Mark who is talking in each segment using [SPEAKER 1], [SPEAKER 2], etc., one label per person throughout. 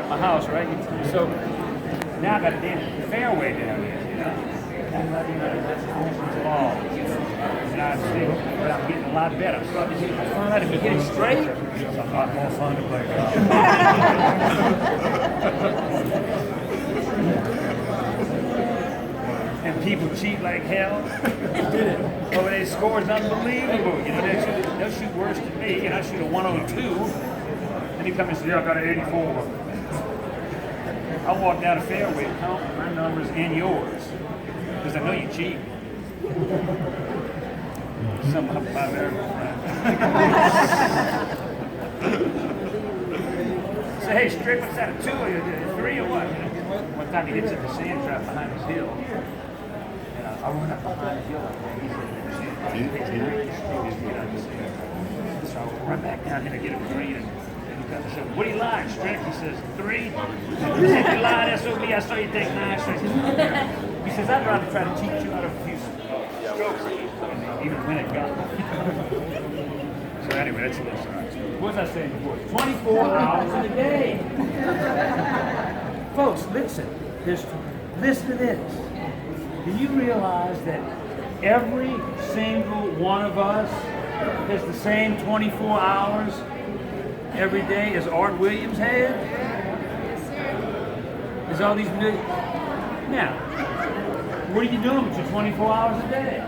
[SPEAKER 1] My house, right? So now I got a damn fairway down here, you know. And I think, but I'm getting a lot better. I'm starting to get fun out of it. Get it straight.
[SPEAKER 2] It's a lot more fun to play golf.
[SPEAKER 1] And people cheat like hell. Oh, their score is unbelievable. You know, they'll shoot worse than me, and I shoot a 102. And he come and say, yeah, I got an 84. I walk down the fairway, count my numbers and yours, because I know you cheat. Some of my very friends. Say, hey, Strick, what's that? A 2 or a 3 or what? One time he hits at the sand trap behind his hill. And I went up behind the hill. So I run back down here to get a green. And I said, what do you lie, Strick? He says, 3. He said, you lied, SOB. I saw you take 9 strikes. He says, I'd rather try to teach you out of a few strokes, even when it got. So anyway, that's a little sorry. What was I saying before? 24 hours in a day. Folks, listen. Listen to this. Do you realize that every single one of us has the same 24 hours every day as Art Williams had? There's all these million. Now, what are you doing with your 24 hours a day?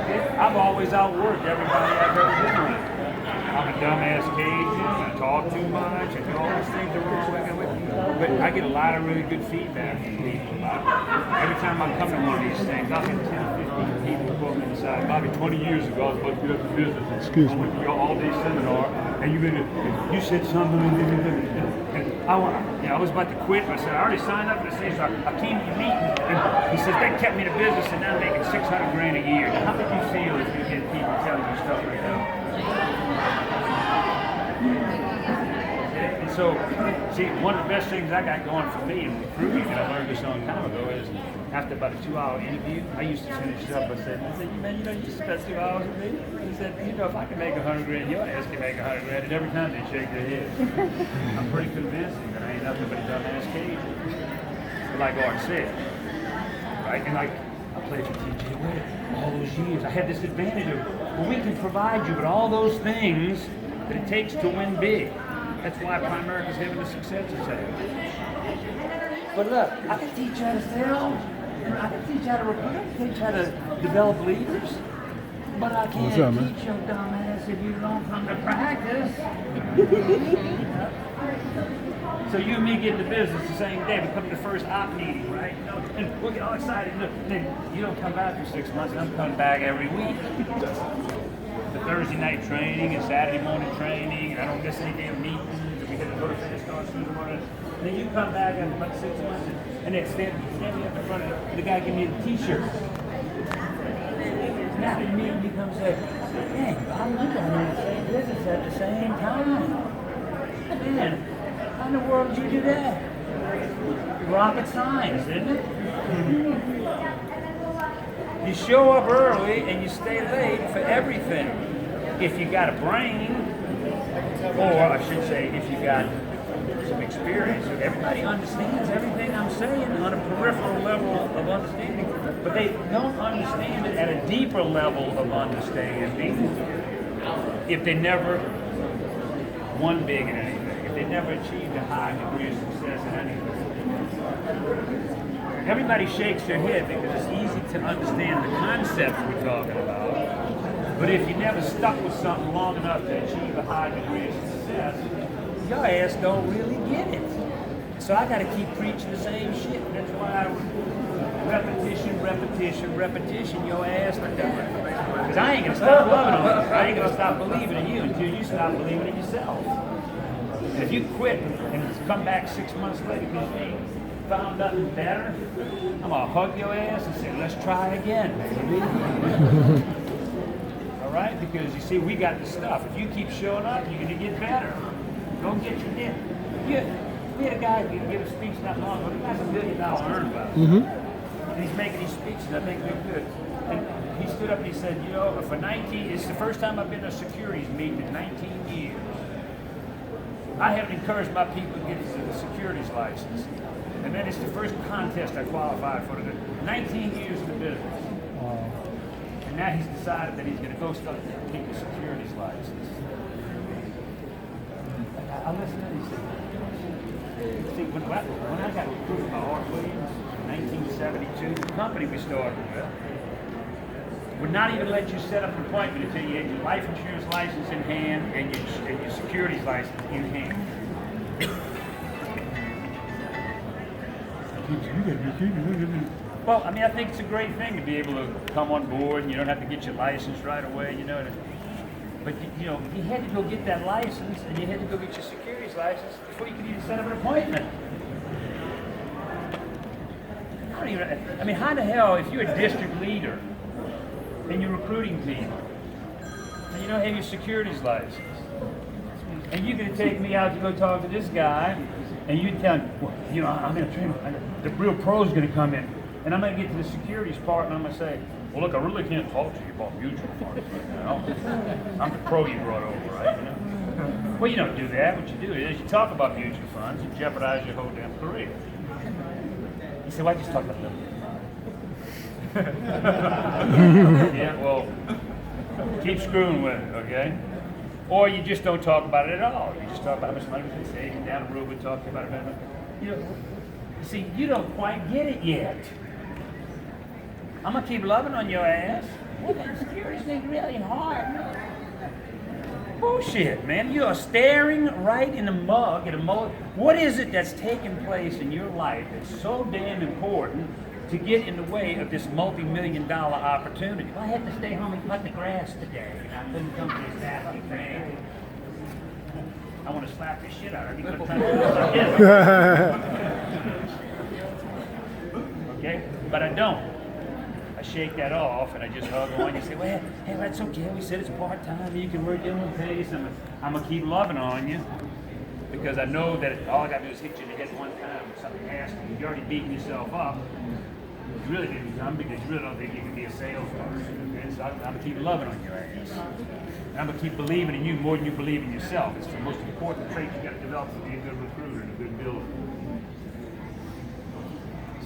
[SPEAKER 1] Okay? I've always outworked everybody I've ever been with. I'm a dumbass Cajun, I talk too much, I do all those things the wrong way. But I get a lot of really good feedback from people. Every time I come to one of these things, I'll get 10, 15 people pull me aside. Bobby, 20 years ago, I was about to get up to business.
[SPEAKER 2] Excuse
[SPEAKER 1] I
[SPEAKER 2] me.
[SPEAKER 1] went to your all-day seminar, and you said something, and I was about to quit, but I said, I already signed up for the thing, so I came to your meeting, and he says, they kept me in business, and now I'm making $600 grand a year. Now, how would you feel if you get people telling you stuff like that? And so, see, one of the best things I got going for me in recruiting, and I learned this a long time ago, is after about a 2-hour interview, I used to finish it up. I said, man, you know, you spent 2 hours with me. He said, you know, if I can make 100 grand, your ass can make 100 grand. And every time they shake their head, I'm pretty convincing that I ain't nothing but a dumbass Cajun. But like Art said, right? And like, I played for TJ Witt all those years. I had this advantage of, well, we can provide you with all those things that it takes to win big. That's why Primerica's having the success it's having. But look, I can teach you how to sell, and I can teach you how to recruit, I can teach you how to develop leaders, but I can't teach your dumb ass if you don't come to practice. So you and me get into business the same day. We come to the first op meeting, right? And we'll get all excited. Then you don't come back for 6 months, and I'm coming back every week. The Thursday night training and Saturday morning training, and I don't miss any damn meetings. And we had to go to finish cars through the morning. And then you come back after about 6 months, and they stand me up in front of the guy give me the T-shirt. Now the meeting becomes like, dang, Bob, we got in the same business at the same time. Man, how in the world did you do that? Rocket science, isn't it? You show up early and you stay late for everything. If you got a brain, or I should say, if you got some experience, everybody understands everything I'm saying on a peripheral level of understanding, but they don't understand it at a deeper level of understanding if they never won big in anything, if they never achieved a high degree of success in anything. Everybody shakes their head because it's easy to understand the concepts we're talking about, but if you never stuck with something long enough to achieve a high degree of success, your ass don't really get it. So I got to keep preaching the same shit. That's why repetition, your ass to do it. Because I ain't going to stop loving on you. I ain't going to stop believing in you until you stop believing in yourself. And if you quit and come back 6 months later because you ain't found nothing better, I'm going to hug your ass and say, let's try again, baby. All right? Because you see, we got the stuff. If you keep showing up, you're going to get better. Don't get your dip. We had a guy who gave a speech not long ago. He has $1 million earned by it. And he's making these speeches. I think they're good. And he stood up and he said, you know, for 19, it's the first time I've been to a securities meeting in 19 years. I have encouraged my people to get the securities license. And then it's the first contest I qualified for. 19 years in the business. And now he's decided that he's going to go start taking a securities license. I listen to these things. See, when I got recruited by Auburn Recruiting in 1972, the company we started with would not even let you set up an appointment until you had your life insurance license in hand and your securities license in hand. Well, I mean, I think it's a great thing to be able to come on board and you don't have to get your license right away, you know. But, you know, you had to go get that license and you had to go get your securities license before you could even set up an appointment. I mean, how the hell, if you're a district leader and you're recruiting people and you don't have your securities license and you're going to take me out to go talk to this guy and you tell him, well, you know, I'm going to train, the real pro's going to come in and I'm going to get to the securities part and I'm going to say, well, look, I really can't talk to you about mutual funds right now. I'm the pro you brought over, right? You know? Well, you don't do that. What you do is you talk about mutual funds, you jeopardize your whole damn career. You say, well, I just talked about them. Yeah, well, keep screwing with it, okay? Or you just don't talk about it at all. You just talk about how much money we can save, and down the road we talk about it. You know, see, you don't quite get it yet. I'm gonna keep loving on your ass. Well, that securities thing really hard. Bullshit, man. You are staring right in the mug at a mug. What is it that's taking place in your life that's so damn important to get in the way of this multi-million-dollar opportunity? If I had to stay home and cut the grass today, and I couldn't come to this happy thing, I want to slap the shit out of you. Okay? But I don't. I shake that off and I just hug on you and say, well, hey, that's okay. We said it's part-time. You can work your own pace. I'm going to keep loving on you because I know that all I got to do is hit you in the head one time with something nasty. You're already beating yourself up. You really didn't come because you really don't think you can be a salesperson. Okay? So I'm going to keep loving on your ass. I'm going to keep believing in you more than you believe in yourself. It's the most important trait you got to develop to be a good recruiter and a good builder.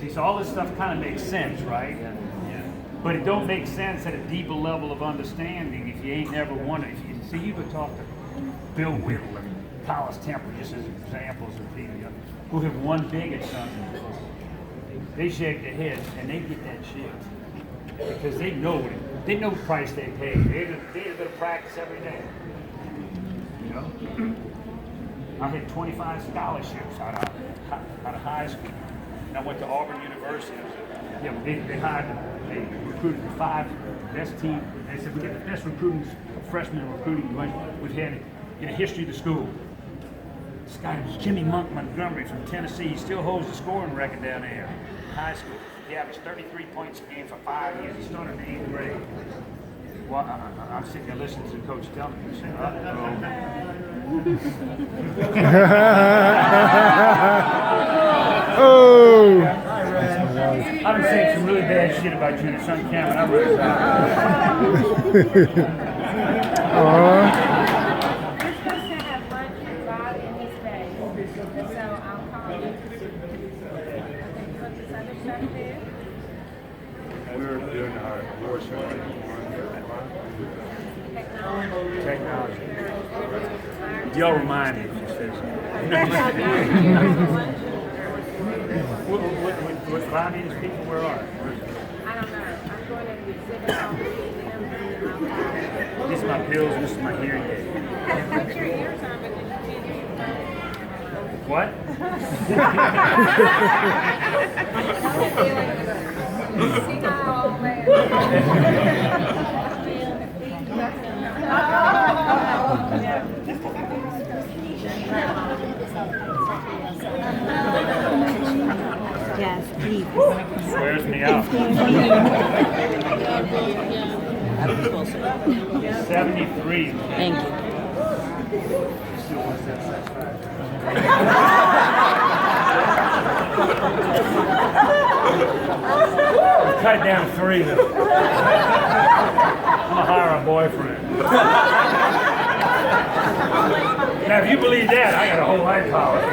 [SPEAKER 1] See, so all this stuff kind of makes sense, right? But it don't make sense at a deeper level of understanding if you ain't never wondered. If you see, you could talk to Bill Whittle and Collis Temple just as examples of people who have won big at something. They shake their heads and they get that shit because they know it. They know the price they pay. They had a bit of practice every day. You know, I had 25 scholarships out of high school. And I went to Auburn University. Yeah, they hired. They recruited the 5 best team. They said we get the best recruiting freshman recruiting we've had in the history of the school. This guy was Jimmy Monk Montgomery from Tennessee. He still holds the scoring record down there in high school. He averaged 33 points a game for 5 years. He started in the 8th grade. Well, I'm sitting there listening to the coach tell me, he's saying,
[SPEAKER 2] Oh!
[SPEAKER 1] I've been saying some really bad shit about you in the sun camera. I really
[SPEAKER 3] We're supposed to have lunch with Bob in his bed. So I'll call you. Okay, you want this other stuff there?
[SPEAKER 1] We're doing our course technology. Y'all remind me if she says what Bobby and his people, where are?
[SPEAKER 3] I don't know. I'm going to the exhibit hall to see them.
[SPEAKER 1] These are my pills and this is my hearing aid.
[SPEAKER 3] Put your ears on, but did you change your phone?
[SPEAKER 1] What?
[SPEAKER 3] See how all the way.
[SPEAKER 4] Yes, please.
[SPEAKER 1] Wears me out. 73.
[SPEAKER 4] Thank you.
[SPEAKER 1] Cut it down to 3. I'm gonna hire a boyfriend. Now, if you believe that, I got a whole life policy.